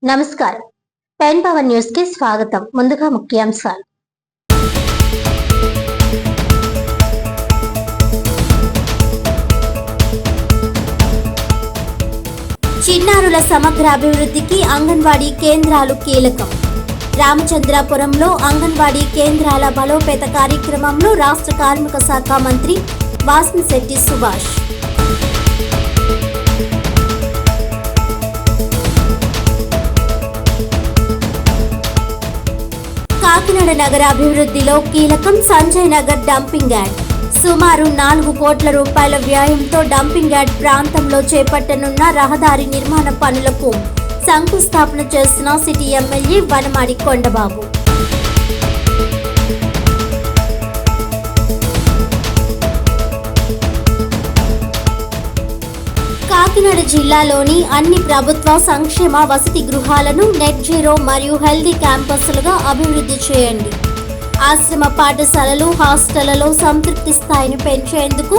నమస్కారం. Pen power news కి స్వాగతం. ముందుగా ముఖ్యాంశాలు. చిన్నారుల సమగ్ర అభివృద్ధికి అంగన్వాడీ కేంద్రాలు కీలకం. రామచంద్రాపురంలో అంగన్వాడీ కేంద్రాల బలోపేత కార్యక్రమంలో రాష్ట్ర కార్మిక శాఖ మంత్రి వాసంశెట్టి సుభాష్. కాకినాడ నగర అభివృద్ధిలో కీలకం సంజయ్ నగర్ డంపింగ్ యార్డ్. సుమారు 4 కోట్ల రూపాయల వ్యయంతో డంపింగ్ యార్డ్ ప్రాంతంలో చేపట్టనున్న రహదారి నిర్మాణ పనులకు శంకుస్థాపన చేసిన సిటీ ఎమ్మెల్యే వనమాడి కొండబాబు. కాకినాడ జిల్లాలోని అన్ని ప్రభుత్వ సంక్షేమ వసతి గృహాలను నెట్ జీరో మరియు హెల్దీ క్యాంపస్లుగా అభివృద్ధి చేయండి. ఆశ్రమ పాఠశాలలు, హాస్టళ్లలో సంతృప్తి స్థాయిని పెంచేందుకు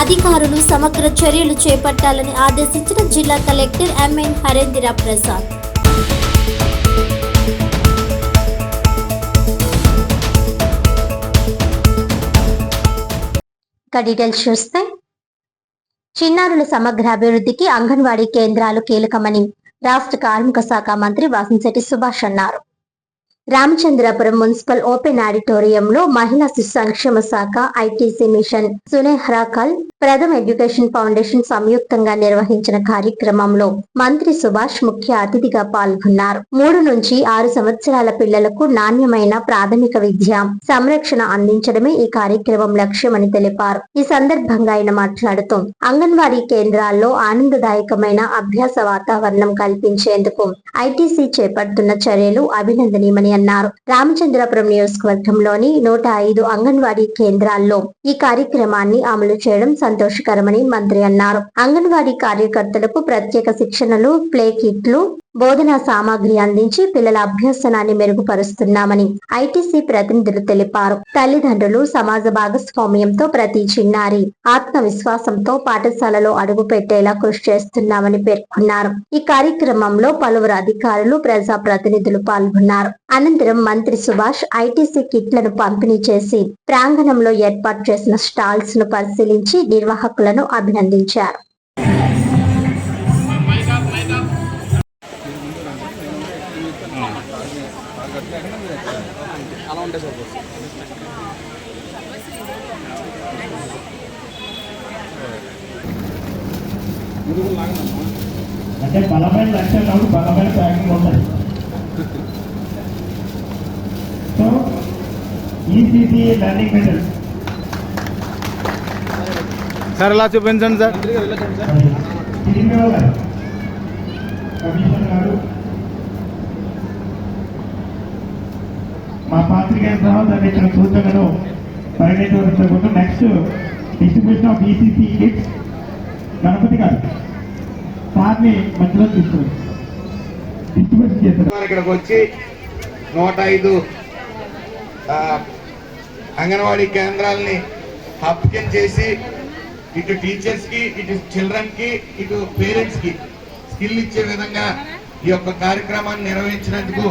అధికారులు సమగ్ర చర్యలు చేపట్టాలని ఆదేశించిన జిల్లా collector MN Harendra Prasad. Details చూస్తే, చిన్నారుల సమగ్ర అభివృద్ధికి అంగన్వాడీ కేంద్రాలు కీలకమని రాష్ట్ర కార్మిక శాఖ మంత్రి వాసంశెట్టి సుభాష్ అన్నారు. రామచంద్రాపురం మున్సిపల్ ఓపెన్ ఆడిటోరియంలో మహిళా శిశు సంక్షేమ శాఖ, ITC mission, Sunehra Kal, Pratham education foundation సంయుక్తంగా నిర్వహించిన కార్యక్రమంలో మంత్రి సుభాష్ ముఖ్య అతిథిగా పాల్గొన్నారు. 3 నుంచి 6 సంవత్సరాల పిల్లలకు నాణ్యమైన ప్రాథమిక విద్య, సంరక్షణ అందించడమే ఈ కార్యక్రమం లక్ష్యమని తెలిపారు. ఈ సందర్భంగా ఆయన మాట్లాడుతూ అంగన్వాడీ కేంద్రాల్లో ఆనందదాయకమైన అభ్యాస వాతావరణం కల్పించేందుకు ఐటీసీ చేపడుతున్న చర్యలు అభినందనీయమని అన్నారు. రామచంద్రాపురం నియోజకవర్గంలోని 105 అంగన్వాడీ కేంద్రాల్లో ఈ కార్యక్రమాన్ని అమలు చేయడం సంతోషకరమని మంత్రి అన్నారు. అంగన్వాడీ కార్యకర్తలకు ప్రత్యేక శిక్షణలు, ప్లే కిట్లు, బోధనా సామాగ్రి అందించి పిల్లల అభ్యసనాన్ని మెరుగుపరుస్తున్నామని ఐటీసీ ప్రతినిధులు తెలిపారు. తల్లిదండ్రులు సమాజ భాగస్వామ్యంతో ప్రతి చిన్నారి ఆత్మవిశ్వాసంతో పాఠశాలలో అడుగు పెట్టేలా కృషి చేస్తున్నామని పేర్కొన్నారు. ఈ కార్యక్రమంలో పలువురు అధికారులు, ప్రజా ప్రతినిధులు పాల్గొన్నారు. అనంతరం మంత్రి సుభాష్ ఐటీసీ కిట్లను పంపిణీ చేసి ప్రాంగణంలో ఏర్పాటు చేసిన స్టాల్స్ ను పరిశీలించి నిర్వాహకులను అభినందించారు. అంటే బలమైన లక్ష్యం బలమైన ప్యాకింగ్ ఉంటుంది. So ECC learning material sir ఎలా చూపించండి సార్. కమిషనర్ గారు మా పాత్రికేయ సహోదరులు ఇచ్చిన సూచనలు పరిగణించవలసిన next distribution of ECC kits Ganapathi గారు సార్ని మధ్యలో తీసుకుని డిస్ట్రిబ్యూషన్ చేస్తారు. ఇక్కడికి వచ్చి 105 అంగన్వాడీ కేంద్రాలని హబ్ చేసి ఇటు టీచర్స్ కి, ఇటు చిల్డ్రన్ కి, ఇటు పేరెంట్స్ కి స్కిల్ ఇచ్చే విధంగా ఈ యొక్క కార్యక్రమాన్ని నిర్వహించినందుకు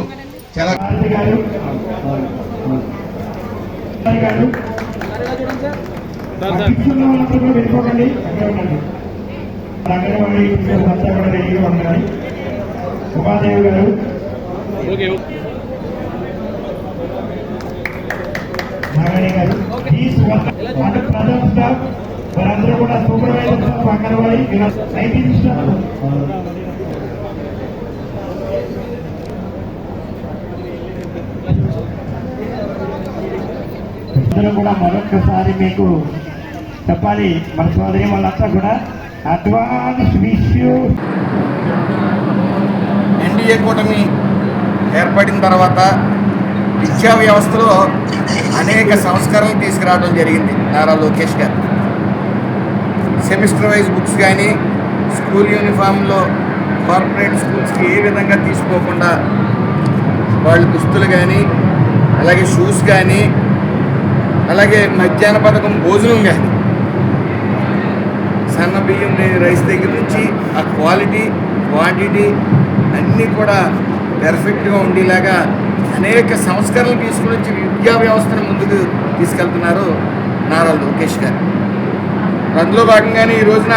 చాలా ఉపాధ్యాయులు గారు, నారాయణ గారు, ప్రథమ్ స్టాఫ్ వారందరూ కూడా supervisor staff, anganwadi, ITC staff, కూడా మరొకసారి మీకు చెప్పాలి. మన సోదరి వాళ్ళంతా కూడా అడ్వాన్స్ విష్యూ. ఎన్డీఏ కూటమి ఏర్పడిన తర్వాత విద్యా వ్యవస్థలో అనేక సంస్కరణలు తీసుకురావడం జరిగింది. నారా లోకేష్ గారు సెమిస్టర్ వైజ్ బుక్స్ కానీ, స్కూల్ యూనిఫామ్లో కార్పొరేట్ స్కూల్స్కి ఏ విధంగా తీసుకోకుండా వాళ్ళు దుస్తులు కానీ, అలాగే షూస్ కానీ, అలాగే మధ్యాహ్న పథకం భోజనం కానీ, సన్న బియ్యం రైస్ దగ్గర నుంచి ఆ క్వాలిటీ, క్వాంటిటీ అన్నీ కూడా పెర్ఫెక్ట్గా ఉండేలాగా అనేక సంస్కరణలు తీసుకుని వచ్చి విద్యా వ్యవస్థను ముందుకు తీసుకెళ్తున్నారు నారా లోకేష్ గారు. అందులో భాగంగానే ఈ రోజున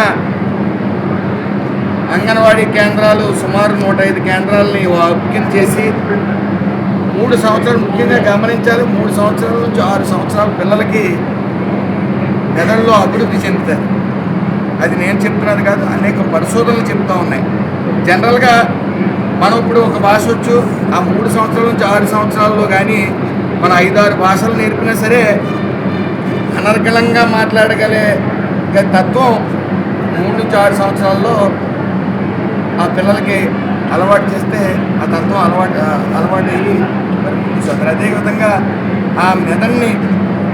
అంగన్వాడీ కేంద్రాలు సుమారు 105 కేంద్రాలని ఓపెన్ చేసి 3 సంవత్సరాలు ముఖ్యంగా గమనించాలి. 3 సంవత్సరాల నుంచి 6 సంవత్సరాల పిల్లలకి మెదడులో అభివృద్ధి చెందుతారు. అది నేను చెప్తున్నది కాదు, అనేక పరిశోధనలు చెప్తూ ఉన్నాయి. జనరల్గా మనం ఇప్పుడు ఒక భాష వచ్చు, ఆ 3 సంవత్సరాల నుంచి 6 సంవత్సరాల్లో కానీ మన 5-6 భాషలు నేర్పినా సరే అనర్గళంగా మాట్లాడగలిగే తత్వం 3 నుంచి 6 సంవత్సరాల్లో ఆ పిల్లలకి అలవాటు చేస్తే ఆ తత్వం అలవాటు అయ్యి మరి ముందుకు వస్తారు. అదేవిధంగా ఆ మెదడుని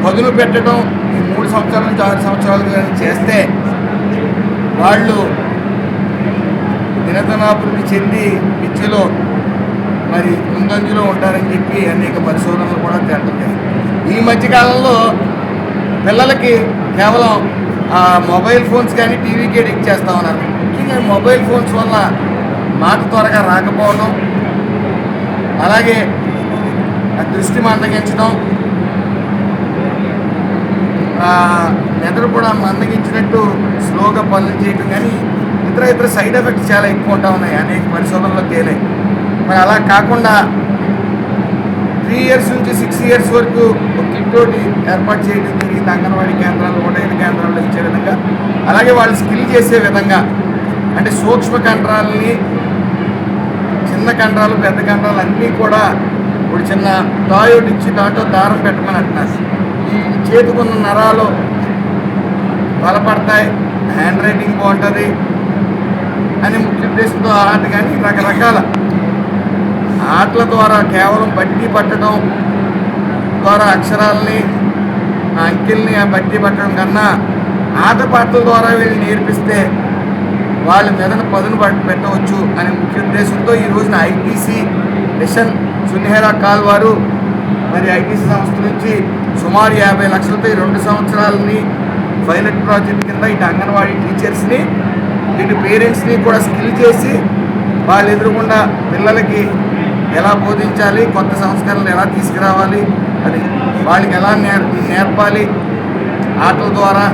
పదును పెట్టడం ఈ 3 సంవత్సరాల నుంచి 6 సంవత్సరాలు కానీ చేస్తే వాళ్ళు దినదినాభివృద్ధి చెంది విద్యలో మరి ముందంజలో ఉంటారని చెప్పి అనేక పరిశోధనలు కూడా జరుగుతాయి. ఈ మధ్యకాలంలో పిల్లలకి కేవలం మొబైల్ ఫోన్స్ కానీ టీవీకి ఎడిక్ట్ చేస్తూ ఉన్నారు. ముఖ్యంగా మొబైల్ ఫోన్స్ వల్ల మాట త్వరగా రాకపోవడం, అలాగే దృష్టి మందగించడం, మెదడు కూడా మందగించినట్టు స్లోగా పనులు చేయటం, కానీ ఇతర సైడ్ ఎఫెక్ట్స్ చాలా ఎక్కువ ఉంటా ఉన్నాయి. అనేక పరిశోధనలో తేలాయి. మరి అలా కాకుండా 3 ఇయర్స్ నుంచి 6 ఇయర్స్ వరకు ఒక కిట్టోటి ఏర్పాటు చేయడం జరిగింది. అంగన్వాడీ కేంద్రాలు 105 కేంద్రాల్లో ఇచ్చే విధంగా, అలాగే వాళ్ళు స్కిల్ చేసే విధంగా, అంటే సూక్ష్మ కండరాలని, చిన్న కండరాలు, పెద్ద కండరాలు అన్నీ కూడా ఇప్పుడు చిన్న టాయోటి ఇచ్చి దాంట్లో దారం పెట్టమని అంటున్నారు. ఈ చేతుకున్న నరాలు బలపడతాయి, హ్యాండ్ రైటింగ్ బాగుంటుంది అని ముఖ్య ఉద్దేశంతో ఆట. కానీ రకరకాల ఆటల ద్వారా కేవలం బట్టి పట్టడం ద్వారా అక్షరాలని, అంకెల్ని బట్టి పట్టడం కన్నా ఆటపాటల ద్వారా వీళ్ళు నేర్పిస్తే వాళ్ళ మెదడు పదును పెట్టవచ్చు అనే ముఖ్య ఉద్దేశంతో ఈ రోజున ఐటీసీ మిషన్ సున్హేరా కాల్ వారు మరి ఐటీసీ సంస్థ నుంచి సుమారు 50 లక్షలతో ఈ 2 సంవత్సరాలని పైలట్ ప్రాజెక్ట్ కింద ఇటు అంగన్వాడీ టీచర్స్ని ఇటు పేరెంట్స్ని కూడా స్కిల్ చేసి వాళ్ళు ఎదురుకుండా పిల్లలకి ఎలా బోధించాలి, కొత్త సంస్కరణలు ఎలా తీసుకురావాలి, అది వాళ్ళకి ఎలా నేర్పాలి ఆటల ద్వారా,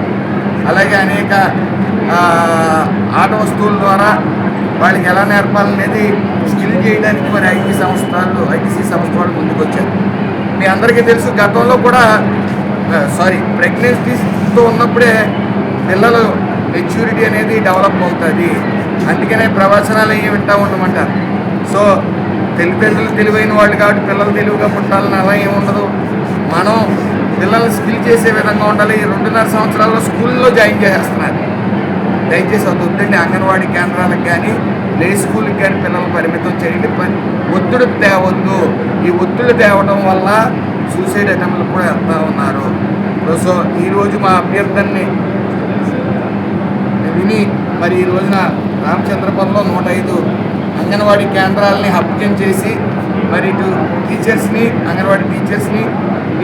అలాగే అనేక ఆట వస్తువుల ద్వారా వాళ్ళకి ఎలా నేర్పాలనేది స్కిల్ చేయడానికి మరి ఐటీసీ సంస్థ వాళ్ళు ముందుకు వచ్చారు. మీ అందరికీ తెలుసు, గతంలో కూడా ప్రెగ్నెన్సీతో ఉన్నప్పుడే పిల్లలు మెచ్యూరిటీ అనేది డెవలప్ అవుతుంది. అందుకనే ప్రవచనాలు అయ్యి వింటూ ఉండమంటారు. సో తల్లిదండ్రులు తెలివైన వాళ్ళు కాబట్టి పిల్లలు తెలివిగా పుట్టాలని అలా ఏమి ఉండదు. మనం పిల్లల్ని స్కిల్ చేసే విధంగా ఉండాలి. 2.5 సంవత్సరాల్లో స్కూల్లో జాయిన్ చేసేస్తున్నారు. దయచేసి అది వద్దండి. అంగన్వాడీ కేంద్రాలకు కానీ ప్లే స్కూల్కి కానీ పిల్లలు పరిమితం చేయండి. ఒత్తిడి తేవద్దు. ఈ ఒత్తిడి తేవడం వల్ల సూసైడ్ అటెంప్ట్లు కూడా వెళ్తూ ఉన్నారు. సో ఈరోజు మా అభ్యర్థనని విని మరి ఈ రోజున రామచంద్రపురంలో 105 అంగన్వాడీ కేంద్రాలని హబ్జన్ చేసి మరి ఇటు టీచర్స్ని, అంగన్వాడీ టీచర్స్ని,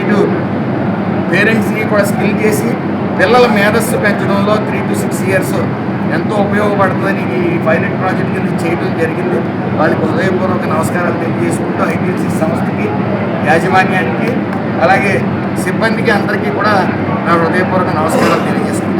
ఇటు పేరెంట్స్ని కూడా స్కిల్ చేసి పిల్లల మేధస్సు పెంచడంలో 3 to 6 ఇయర్స్ ఎంతో ఉపయోగపడుతుందని ఈ పైలట్ ప్రాజెక్ట్ కింద చేయడం జరిగింది. వాళ్ళకి హృదయపూర్వక నమస్కారాలు తెలియజేసుకుంటూ ఐటీసీ సంస్థకి, యాజమాన్యానికి, అలాగే సిబ్బందికి అందరికీ కూడా నా హృదయపూర్వక నమస్కారాలు తెలియజేస్తాను.